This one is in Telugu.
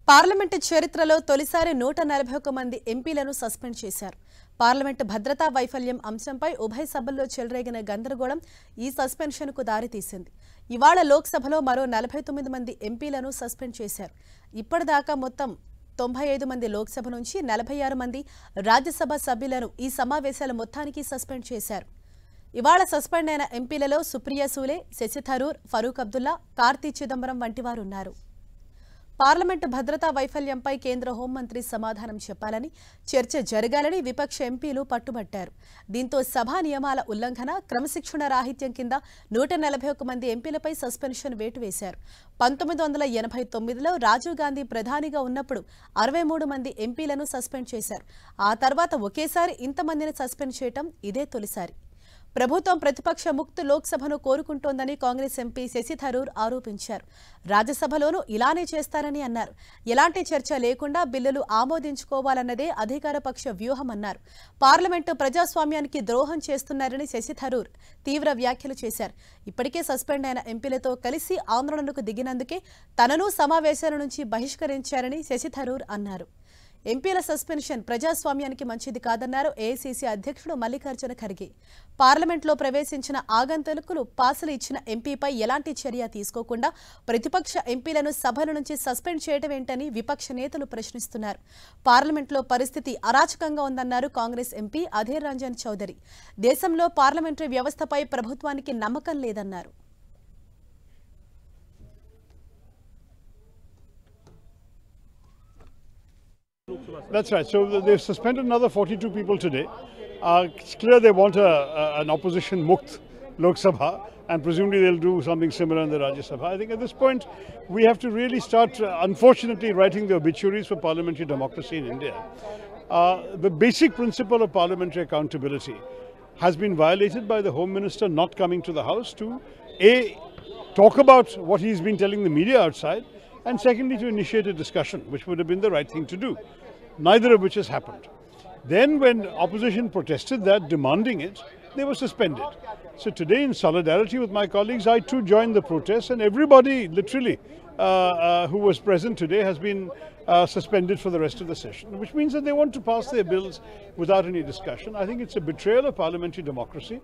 పార్లమెంటు చరిత్రలో తొలిసారి 141 మంది ఎంపీలను సస్పెండ్ చేశారు. పార్లమెంటు భద్రతా వైఫల్యం అంశంపై ఉభయ సభల్లో చెలరేగిన గందరగోళం ఈ సస్పెన్షన్కు దారితీసింది. ఇవాళ లోక్సభలో మరో 49 మంది ఎంపీలను సస్పెండ్ చేశారు. ఇప్పటిదాకా మొత్తం 95 మంది లోక్సభ నుంచి 46 మంది రాజ్యసభ సభ్యులను ఈ సమావేశాల మొత్తానికి సస్పెండ్ చేశారు. ఇవాళ సస్పెండ్ అయిన ఎంపీలలో సుప్రియా సూలే, శశి థరూర్, ఫరూక్ అబ్దుల్లా, కార్తీ చిదంబరం వంటి వారు ఉన్నారు. పార్లమెంటు భద్రతా వైఫల్యంపై కేంద్ర హోంమంత్రి సమాధానం చెప్పాలని, చర్చ జరగాలని విపక్ష ఎంపీలు పట్టుబట్టారు. దీంతో సభా నియమాల ఉల్లంఘన, క్రమశిక్షణ రాహిత్యం కింద 141 మంది ఎంపీలపై సస్పెన్షన్ వేటు వేశారు. 1989లో రాజీవ్ గాంధీ ప్రధానిగా ఉన్నప్పుడు 63 మంది ఎంపీలను సస్పెండ్ చేశారు. ఆ తర్వాత ఒకేసారి ఇంతమందిని సస్పెండ్ చేయటం ఇదే తొలిసారి. ప్రభుత్వం ప్రతిపక్ష ముక్త లోక్సభను కోరుకుంటోందని కాంగ్రెస్ ఎంపీ శశి థరూర్ ఆరోపించారు. రాజ్యసభలోనూ ఇలానే చేస్తారని అన్నారు. ఎలాంటి చర్చ లేకుండా బిల్లులు ఆమోదించుకోవాలన్నదే అధికార పక్ష వ్యూహమన్నారు. పార్లమెంటు ప్రజాస్వామ్యానికి ద్రోహం చేస్తున్నారని శశి థరూర్ తీవ్ర వ్యాఖ్యలు చేశారు. ఇప్పటికే సస్పెండ్ అయిన ఎంపీలతో కలిసి ఆందోళనకు దిగినందుకే తనను సమావేశాల నుంచి బహిష్కరించారని శశి థరూర్ అన్నారు. ఎంపీల సస్పెన్షన్ ప్రజాస్వామ్యానికి మంచిది కాదన్నారు ఏఐసీసీ అధ్యక్షుడు మల్లికార్జున ఖర్గే. పార్లమెంట్లో ప్రవేశించిన ఆగంతుకులు పాసులు ఇచ్చిన ఎంపీపై ఎలాంటి చర్య తీసుకోకుండా ప్రతిపక్ష ఎంపీలను సభల నుంచి సస్పెండ్ చేయడం ఏంటని విపక్ష నేతలు ప్రశ్నిస్తున్నారు. పార్లమెంట్లో పరిస్థితి అరాచకంగా ఉందన్నారు కాంగ్రెస్ ఎంపీ అధీర్ రంజన్ చౌదరి. దేశంలో పార్లమెంటరీ వ్యవస్థపై ప్రభుత్వానికి నమ్మకం లేదన్నారు. That's right. So they've suspended another 42 people today. It's clear they want an opposition mukt Lok Sabha, and presumably they'll do something similar in the Rajya Sabha. I think at this point we have to really start, unfortunately, writing the obituaries for parliamentary democracy in India. The basic principle of parliamentary accountability has been violated by the Home Minister not coming to the House to talk about what he's been telling the media outside, and secondly to initiate a discussion, which would have been the right thing to do, neither of which has happened. Then when opposition protested that, demanding it, they were suspended. So today, in solidarity with my colleagues, I too joined the protest, and everybody literally who was present today has been suspended for the rest of the session, which means that they want to pass their bills without any discussion. I think it's a betrayal of parliamentary democracy.